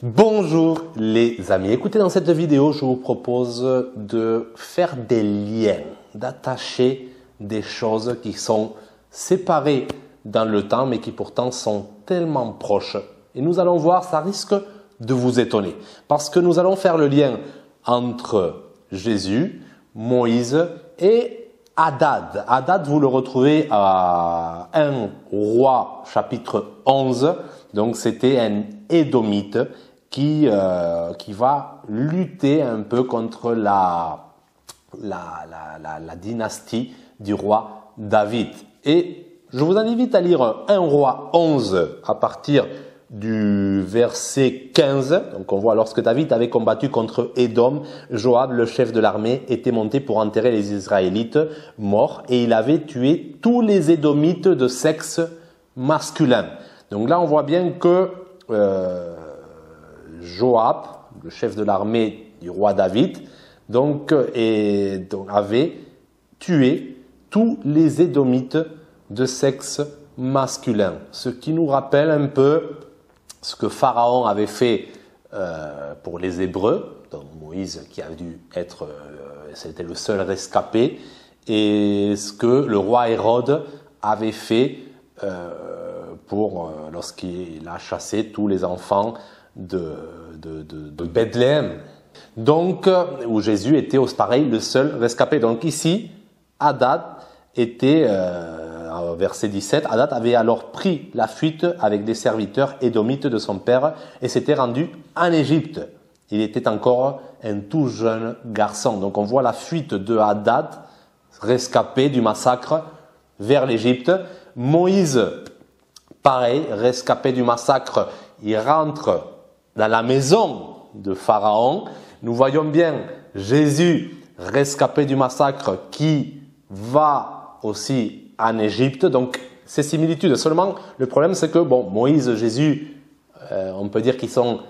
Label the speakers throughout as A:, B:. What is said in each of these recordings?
A: Bonjour les amis, écoutez, dans cette vidéo je vous propose de faire des liens, d'attacher des choses qui sont séparées dans le temps mais qui pourtant sont tellement proches. Et nous allons voir, ça risque de vous étonner parce que nous allons faire le lien entre Jésus, Moïse et Hadad. Hadad, vous le retrouvez à 1 Roi chapitre 11, donc c'était un Édomite qui va lutter un peu contre la dynastie du roi David. Et je vous invite à lire 1 Roi 11 à partir du verset 15. Donc on voit, lorsque David avait combattu contre Édom, Joab, le chef de l'armée, était monté pour enterrer les Israélites morts et il avait tué tous les Édomites de sexe masculin. Donc là on voit bien que Joab, le chef de l'armée du roi David, avait tué tous les Édomites de sexe masculin. Ce qui nous rappelle un peu ce que Pharaon avait fait pour les Hébreux, donc Moïse qui a dû être, c'était le seul rescapé, et ce que le roi Hérode avait fait lorsqu'il a chassé tous les enfants de Bethléem. Donc, où Jésus était pareil, le seul rescapé. Donc ici, Hadad était, verset 17, Hadad avait alors pris la fuite avec des serviteurs édomites de son père et s'était rendu en Égypte. Il était encore un tout jeune garçon. Donc on voit la fuite de Hadad, rescapé du massacre, vers l'Égypte. Moïse, pareil, rescapé du massacre, il rentre dans la maison de Pharaon. Nous voyons bien Jésus, rescapé du massacre, qui va aussi en Égypte. Donc, ces similitudes. Seulement, le problème, c'est que, bon, Moïse, Jésus, on peut dire qu'ils sont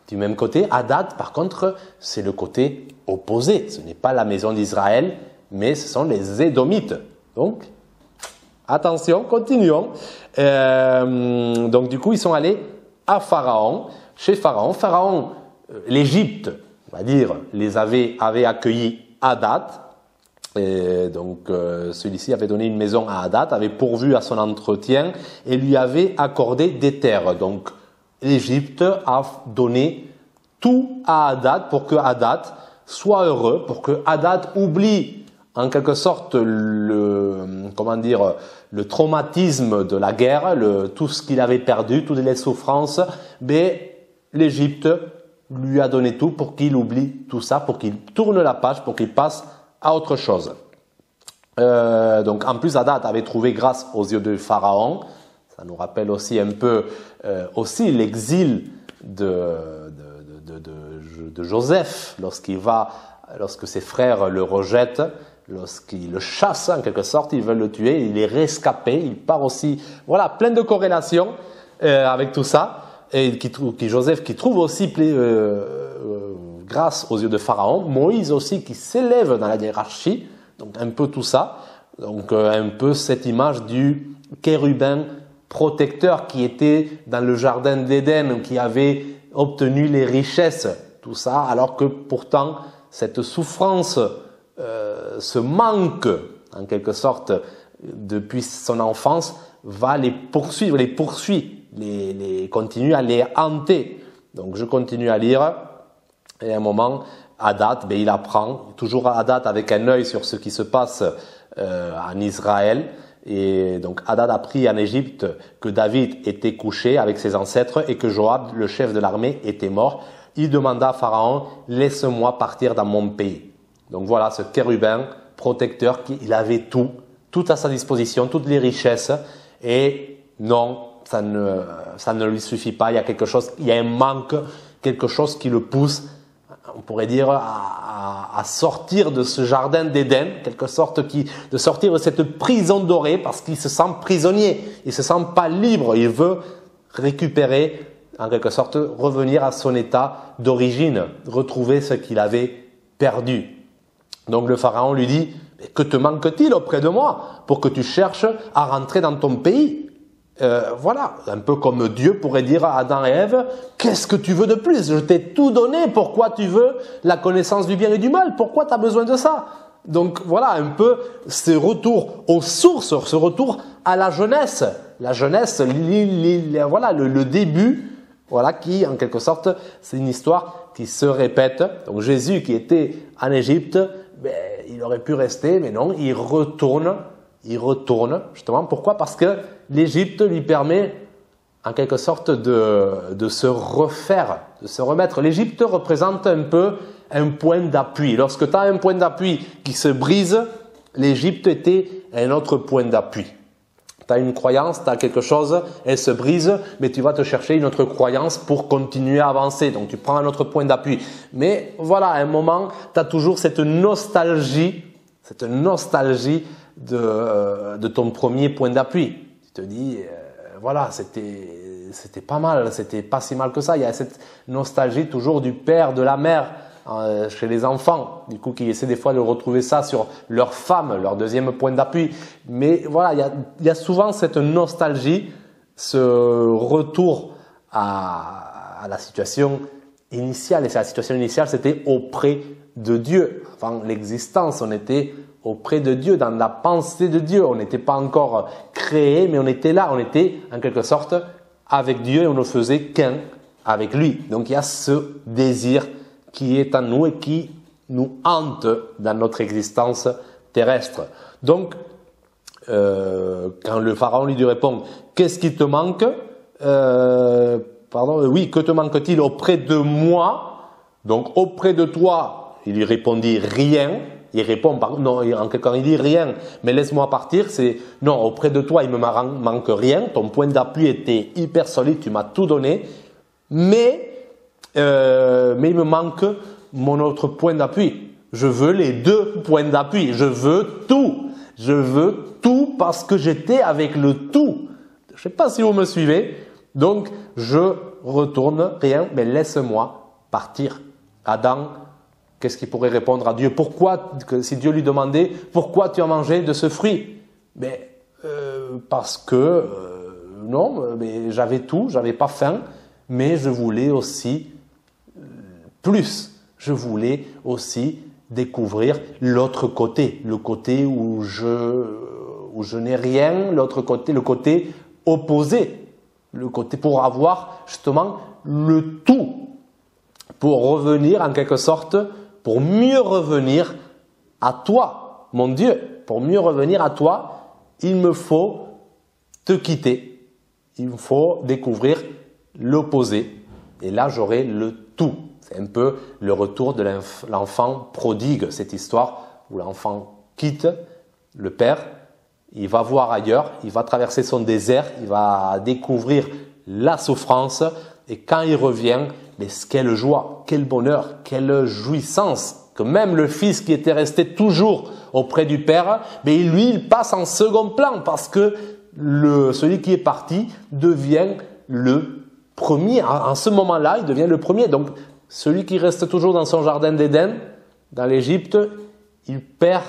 A: du même côté. Hadad, par contre, c'est le côté opposé. Ce n'est pas la maison d'Israël, mais ce sont les Édomites. Donc, attention, continuons. Donc, du coup, ils sont allés à Pharaon. Chez Pharaon, l'Égypte, on va dire, avait accueilli Hadad. Et donc, celui-ci avait donné une maison à Hadad, avait pourvu à son entretien et lui avait accordé des terres. Donc, l'Égypte a donné tout à Hadad pour que Hadad soit heureux, pour que Hadad oublie en quelque sorte le traumatisme de la guerre, tout ce qu'il avait perdu, toutes les souffrances. Mais l'Égypte lui a donné tout pour qu'il oublie tout ça, pour qu'il tourne la page, pour qu'il passe à autre chose. Donc en plus, Hadad avait trouvé grâce aux yeux de Pharaon. Ça nous rappelle aussi un peu aussi l'exil de Joseph lorsque ses frères le rejettent, lorsqu'ils le chassent en quelque sorte, ils veulent le tuer, il est rescapé, il part aussi. Voilà, plein de corrélations avec tout ça. Et Joseph qui trouve aussi grâce aux yeux de Pharaon, Moïse aussi qui s'élève dans la hiérarchie, donc un peu tout ça, donc un peu cette image du chérubin protecteur qui était dans le jardin d'Éden, qui avait obtenu les richesses, tout ça, alors que pourtant cette souffrance, ce manque en quelque sorte depuis son enfance va les poursuit, continue à les hanter. Donc je continue à lire et à un moment Hadad, il apprend, toujours Hadad avec un œil sur ce qui se passe en Israël, et donc Hadad apprit en Égypte que David était couché avec ses ancêtres et que Joab, le chef de l'armée, était mort. Il demanda à Pharaon, laisse-moi partir dans mon pays. Donc voilà, ce chérubin protecteur, il avait tout à sa disposition, toutes les richesses, et non, ça ne lui suffit pas, il y a un manque, quelque chose qui le pousse, on pourrait dire, à sortir de ce jardin d'Éden, quelque sorte de sortir de cette prison dorée, parce qu'il se sent prisonnier, il se sent pas libre, il veut récupérer, en quelque sorte, revenir à son état d'origine, retrouver ce qu'il avait perdu. Donc le pharaon lui dit, que te manque-t-il auprès de moi pour que tu cherches à rentrer dans ton pays? Voilà, un peu comme Dieu pourrait dire à Adam et Ève, qu'est-ce que tu veux de plus? Je t'ai tout donné, pourquoi tu veux la connaissance du bien et du mal? Pourquoi tu as besoin de ça? Donc voilà, un peu ce retour aux sources, ce retour à la jeunesse. La jeunesse, voilà, le début, voilà, qui en quelque sorte, c'est une histoire qui se répète. Donc Jésus qui était en Égypte, ben, il aurait pu rester, mais non, il retourne, justement. Pourquoi? Parce que l'Égypte lui permet en quelque sorte de se refaire, de se remettre. L'Égypte représente un peu un point d'appui. Lorsque tu as un point d'appui qui se brise, l'Égypte était un autre point d'appui. Tu as une croyance, tu as quelque chose, elle se brise, mais tu vas te chercher une autre croyance pour continuer à avancer. Donc tu prends un autre point d'appui. Mais voilà, à un moment, tu as toujours cette nostalgie de ton premier point d'appui. Tu te dis, voilà, c'était pas mal, c'était pas si mal que ça. Il y a cette nostalgie toujours du père, de la mère chez les enfants, du coup, qui essaient des fois de retrouver ça sur leur femme, leur deuxième point d'appui. Mais voilà, il y a souvent cette nostalgie, ce retour à la situation initiale. Et la situation initiale, c'était auprès de Dieu. Avant l'existence, on était auprès de Dieu, dans la pensée de Dieu. On n'était pas encore créé, mais on était là, on était en quelque sorte avec Dieu et on ne faisait qu'un avec lui. Donc il y a ce désir qui est en nous et qui nous hante dans notre existence terrestre. Donc, quand le pharaon lui répond « Qu'est-ce qui te manque oui, que te manque-t-il auprès de moi ?» Donc, auprès de toi, il lui répondit « Rien ». Il répond, non, quand il dit rien, mais laisse-moi partir, c'est non, auprès de toi, il me manque rien, ton point d'appui était hyper solide, tu m'as tout donné, mais il me manque mon autre point d'appui. Je veux les deux points d'appui, je veux tout parce que j'étais avec le tout. Je ne sais pas si vous me suivez, donc je retourne, rien, mais laisse-moi partir. Adam, qu'est-ce qu'il pourrait répondre à Dieu? Pourquoi, si Dieu lui demandait, pourquoi tu as mangé de ce fruit? Mais, parce que, non, mais j'avais tout, j'avais pas faim, mais je voulais aussi plus. Je voulais aussi découvrir l'autre côté, le côté où je n'ai rien, l'autre côté, le côté opposé, le côté pour avoir justement le tout, pour revenir en quelque sorte, pour mieux revenir à toi, mon Dieu, pour mieux revenir à toi, il me faut te quitter, il me faut découvrir l'opposé, et là j'aurai le tout. C'est un peu le retour de l'enfant prodigue, cette histoire où l'enfant quitte le père, il va voir ailleurs, il va traverser son désert, il va découvrir la souffrance et quand il revient, mais quelle joie, quel bonheur, quelle jouissance que même le fils qui était resté toujours auprès du père, mais lui il passe en second plan parce que celui qui est parti devient le premier. En ce moment-là, il devient le premier. Donc celui qui reste toujours dans son jardin d'Éden, dans l'Égypte, il perd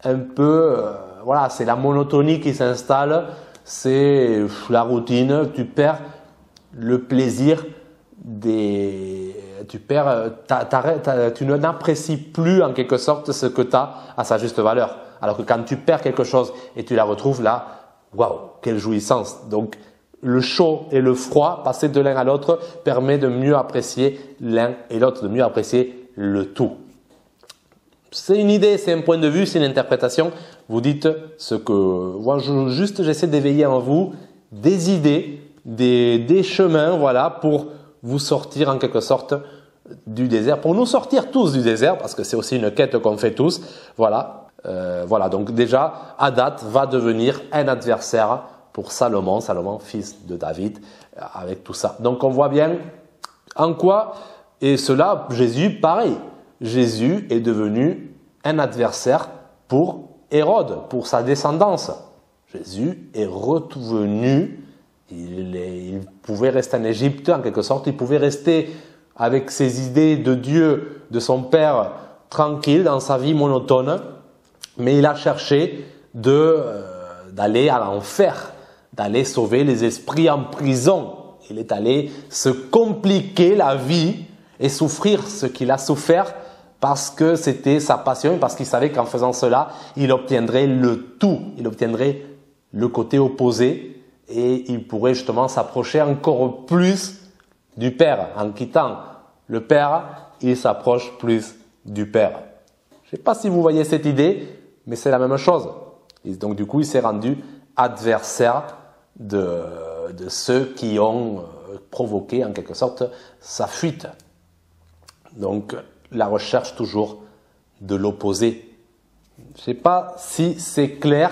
A: un peu, voilà, c'est la monotonie qui s'installe, c'est la routine, tu perds le plaisir tu n'apprécies plus en quelque sorte ce que tu as à sa juste valeur. Alors que quand tu perds quelque chose et tu la retrouves là, waouh, quelle jouissance. Donc le chaud et le froid, passer de l'un à l'autre, permet de mieux apprécier l'un et l'autre, de mieux apprécier le tout. C'est une idée, c'est un point de vue, c'est une interprétation. Vous dites ce que... Moi, j'essaie d'éveiller en vous des idées, des chemins, voilà, pour vous sortir en quelque sorte du désert, pour nous sortir tous du désert, parce que c'est aussi une quête qu'on fait tous. Voilà, donc déjà, Hadad va devenir un adversaire pour Salomon, fils de David, avec tout ça. Donc on voit bien en quoi, et cela, Jésus, pareil. Jésus est devenu un adversaire pour Hérode, pour sa descendance. Jésus est revenu, il pouvait rester en Égypte en quelque sorte, il pouvait rester avec ses idées de Dieu, de son Père, tranquille dans sa vie monotone, mais il a cherché d'aller à l'enfer, d'aller sauver les esprits en prison. Il est allé se compliquer la vie et souffrir ce qu'il a souffert parce que c'était sa passion et parce qu'il savait qu'en faisant cela, il obtiendrait le tout. Il obtiendrait le côté opposé et il pourrait justement s'approcher encore plus du Père. En quittant le Père, il s'approche plus du Père. Je ne sais pas si vous voyez cette idée, mais c'est la même chose. Et donc du coup, il s'est rendu adversaire de ceux qui ont provoqué en quelque sorte sa fuite. Donc la recherche toujours de l'opposé. Je ne sais pas si c'est clair,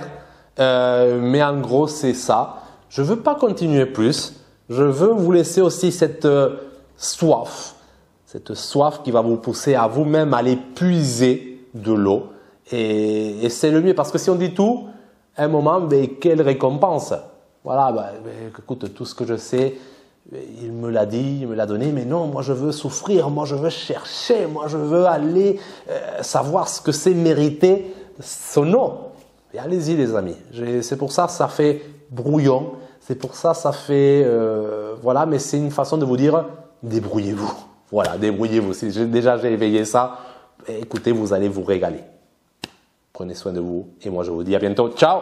A: mais en gros c'est ça. Je ne veux pas continuer plus. Je veux vous laisser aussi cette soif qui va vous pousser à vous-même aller puiser de l'eau. Et c'est le mieux parce que si on dit tout, à un moment, quelle récompense? Voilà, écoute, tout ce que je sais, il me l'a dit, il me l'a donné, mais non, moi je veux souffrir, moi je veux chercher, moi je veux aller savoir ce que c'est mériter son nom. Et allez-y les amis, c'est pour ça ça fait brouillon, c'est pour ça ça fait, voilà, mais c'est une façon de vous dire, débrouillez-vous. Voilà, débrouillez-vous. Si déjà j'ai éveillé ça, écoutez, vous allez vous régaler. Prenez soin de vous et moi je vous dis à bientôt. Ciao!